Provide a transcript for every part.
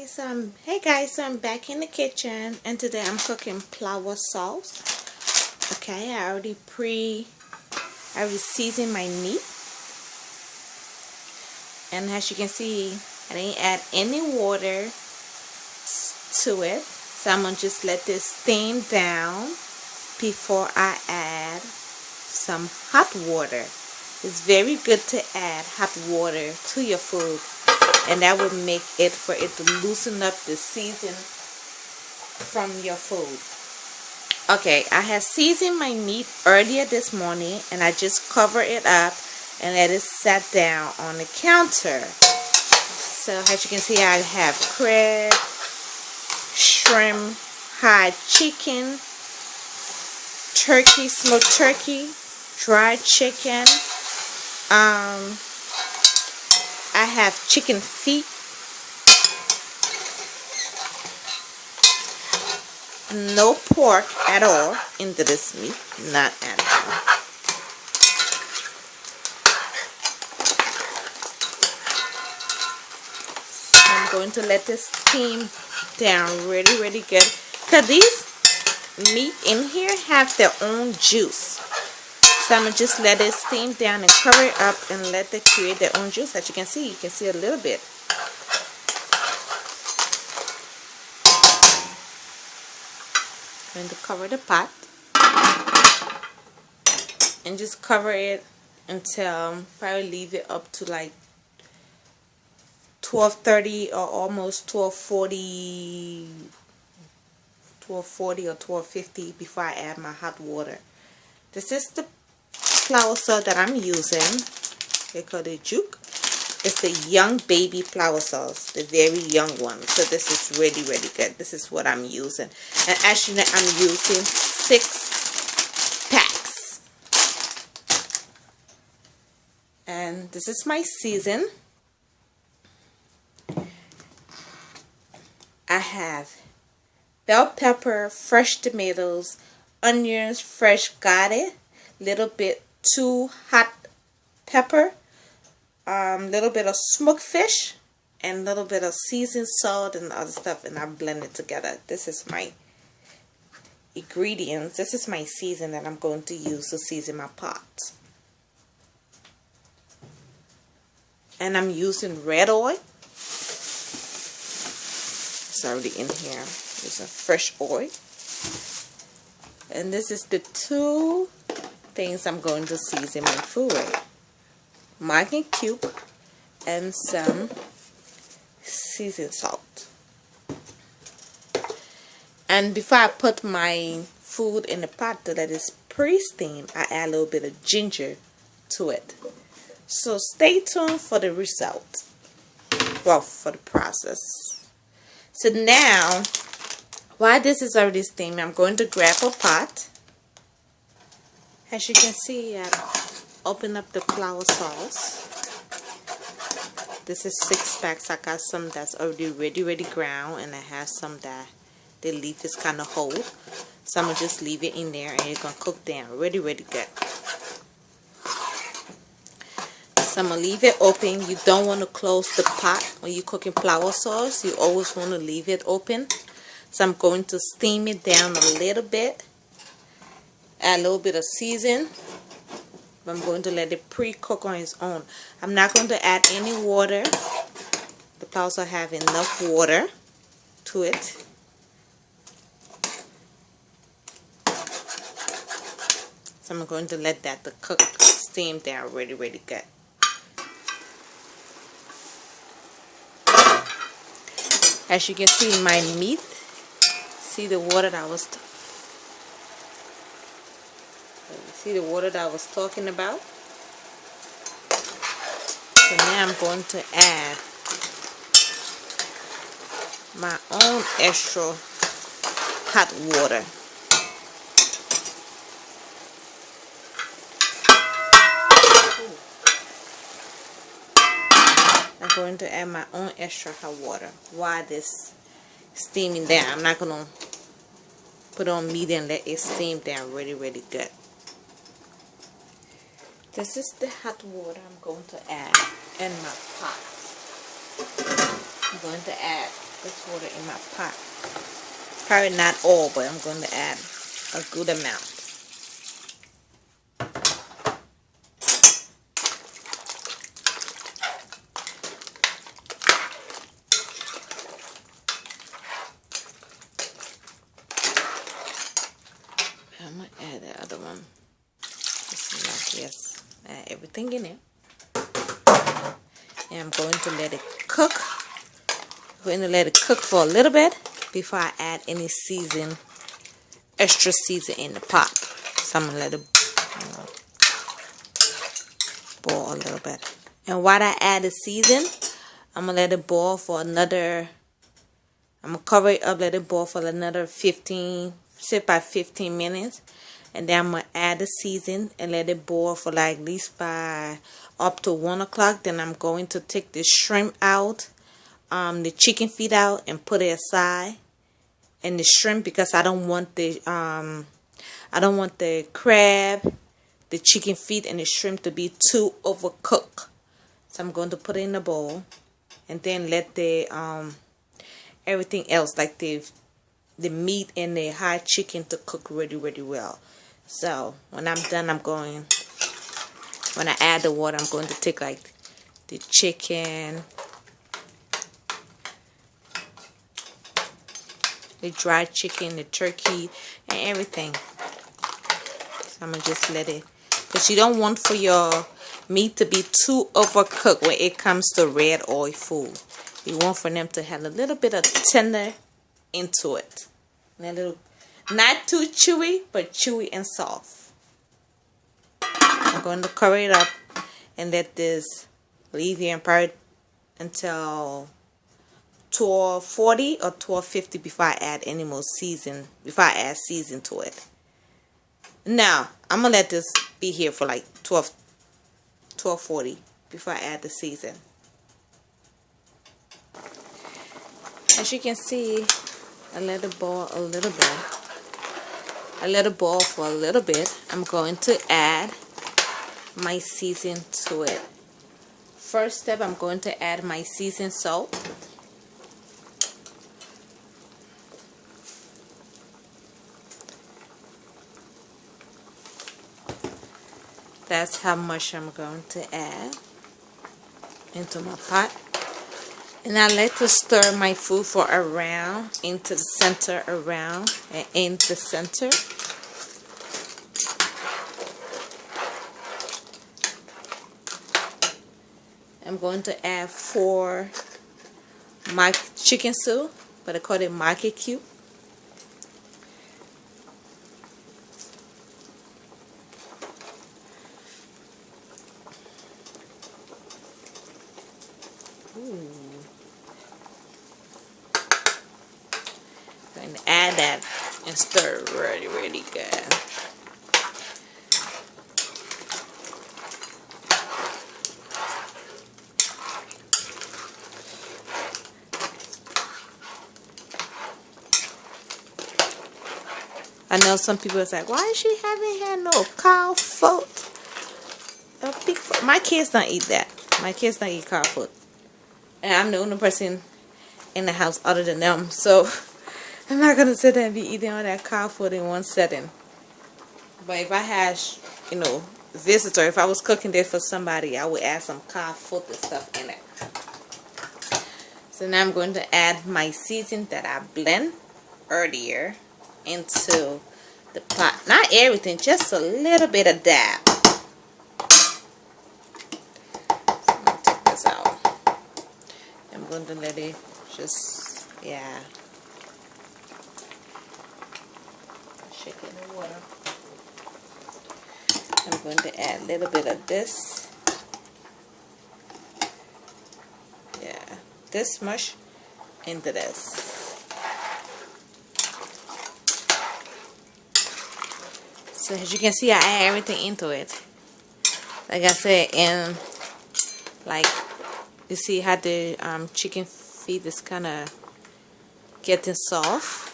So I'm back in the kitchen, and today I'm cooking Palava sauce. Okay, I already seasoned my meat, and as you can see, I didn't add any water to it. So I'm gonna just let this steam down before I add some hot water. It's very good to add hot water to your food, and that will make it for it to loosen up the season from your food. Okay, I have seasoned my meat earlier this morning, and I just cover it up and let it sit down on the counter. So as you can see, I have crab, shrimp, fried chicken, turkey, smoked turkey, dried chicken. I have chicken feet, no pork at all into this meat, not at all. I'm going to let this steam down really good, because these meat in here have their own juice. So I'm going to just let it steam down and cover it up and let it create their own juice. As you can see a little bit. I'm going to cover the pot and just cover it until probably leave it up to like 12:30 or almost 12:40 or 12:50 before I add my hot water. This is the flour sauce that I'm using. They call it juke. It's the young baby flour sauce, the very young one. So this is really good. This is what I'm using, and actually I'm using 6 packs. And this is my season. I have bell pepper, fresh tomatoes, onions, fresh garlic, little bit too hot pepper, little bit of smoked fish, and little bit of seasoned salt and other stuff, and I blend it together. This is my ingredients. This is my season that I'm going to use to season my pot. And I'm using red oil. It's already in here. There's a fresh oil. And this is the 2 things I'm going to season my food with. Maggi cube and some seasoned salt. And before I put my food in the pot to let it pre-steam, I add a little bit of ginger to it. So stay tuned for the result. Well, for the process. So now, while this is already steaming, I'm going to grab a pot. As you can see, I open up the flour sauce. This is 6 packs. I got some that's already ready ground, and I have some that the leaf is kind of whole. So I'm going to just leave it in there, and it's going to cook down really good. So I'm going to leave it open. You don't want to close the pot when you're cooking flour sauce. You always want to leave it open. So I'm going to steam it down a little bit. Add a little bit of season. I'm going to let it pre-cook on its own. I'm not going to add any water. The flour sauce have enough water to it. So I'm going to let that to cook, steam down really good. As you can see, my meat, see the water that I was talking about. So now I'm going to add my own extra hot water. I'm going to add my own extra hot water while this steaming down. I'm not going to put on medium and let it steam down really good. This is the hot water I'm going to add in my pot. I'm going to add this water in my pot. Probably not all, but I'm going to add a good amount. I'm going to add the other one. Yes, add everything in it. And I'm going to let it cook. I'm going to let it cook for a little bit before I add any extra season in the pot. So I'm going to let it boil a little bit. And while I add the season, I'm going to let it boil for another, I'm going to cover it up, let it boil for another 15 minutes. And then I'm going to add the season and let it boil for like at least by up to 1 o'clock. Then I'm going to take the shrimp out, the chicken feet out, and put it aside. And the shrimp, because I don't want the crab, the chicken feet, and the shrimp to be too overcooked. So I'm going to put it in a bowl, and then let the everything else, like the meat and the hot chicken, to cook really well. So when I'm done, when I add the water, I'm going to take like the chicken, the dried chicken, the turkey, and everything. So I'm going to just let it, because you don't want for your meat to be too overcooked when it comes to red oil food. You want for them to have a little bit of tender into it. And a little, not too chewy, but chewy and soft. I'm going to cover it up and let this leave here and part until 12:40 or 12:50 before I add any more season, before I add season to it. Now, I'm going to let this be here for like 12:40 before I add the season. As you can see, I let it boil a little bit. I let it boil for a little bit. I'm going to add my season to it. First step, I'm going to add my seasoned salt. That's how much I'm going to add into my pot. And I like to stir my food for around, into the center, around, and in the center. I'm going to add 4 chicken soup, but I call it market cube. Going to add that and stir really good. I know some people is like, why is she haven't had no cow foot? My kids don't eat that. My kids don't eat cow foot. And I'm the only person in the house other than them. So I'm not going to sit there and be eating all that cow foot in one setting. But if I had, visitor, if I was cooking there for somebody, I would add some cow foot and stuff in it. So now I'm going to add my season that I blend earlier into the pot. Not everything, just a little bit of dab. So I'm going to take this out. I'm going to let it just, shake it in the water. I'm going to add a little bit of this. This much into this. So as you can see, I add everything into it. Like I said, and like you see how the chicken feet is kind of getting soft.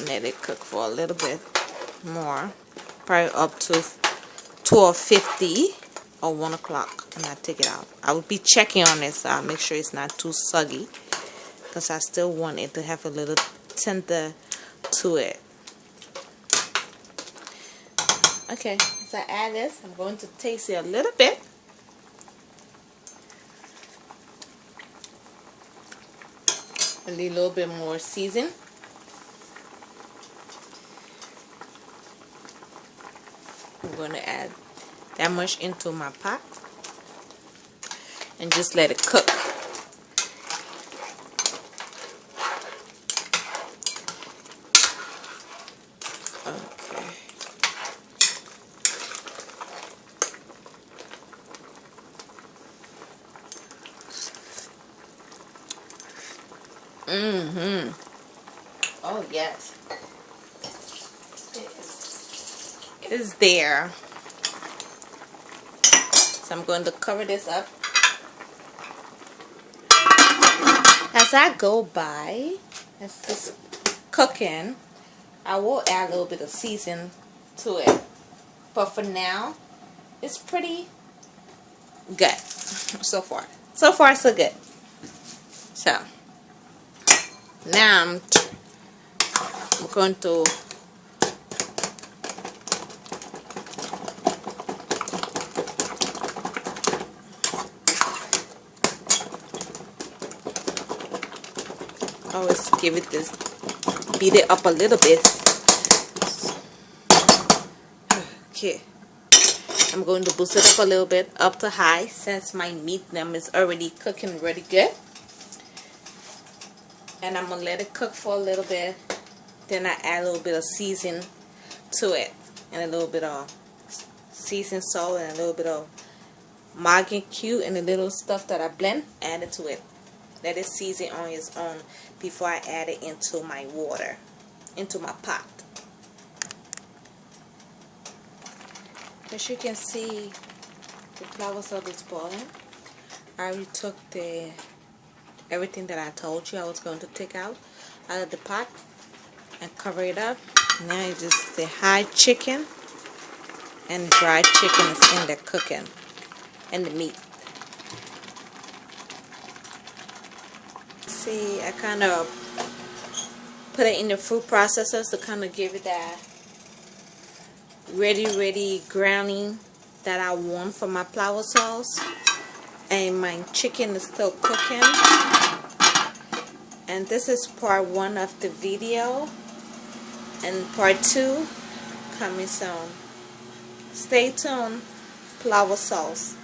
Let it cook for a little bit more, probably up to 12:50. or 1 o'clock, and I take it out. I will be checking on it, so I'll make sure it's not too soggy, because I still want it to have a little tender to it. Okay, as I add this, I'm going to taste it a little bit. A little bit more season. I'm going to add that much into my pot and just let it cook. Oh yes, it is there. So I'm going to cover this up. As I go by, as this cooking, I will add a little bit of season to it. But for now, it's pretty good so far. So far, so good. So now I'm going to always give it this, beat it up a little bit. Okay, I'm going to boost it up a little bit, up to high, since my meat is already cooking really good. And I'm gonna let it cook for a little bit. Then I add a little bit of season to it, and a little bit of seasoned salt, and a little bit of Maggi cube, and the little stuff that I blend, add it to it. Let it season on its own before I add it into my water, into my pot. As you can see, the flour sauce is boiling. I already took everything that I told you I was going to take out of the pot and cover it up. Now it's just the high chicken and dried chicken is in there cooking, and the meat. See, I kind of put it in the food processor to kind of give it that ready browning that I want for my flour sauce. And my chicken is still cooking. And this is part 1 of the video, and part 2 coming soon. Stay tuned. Flour sauce.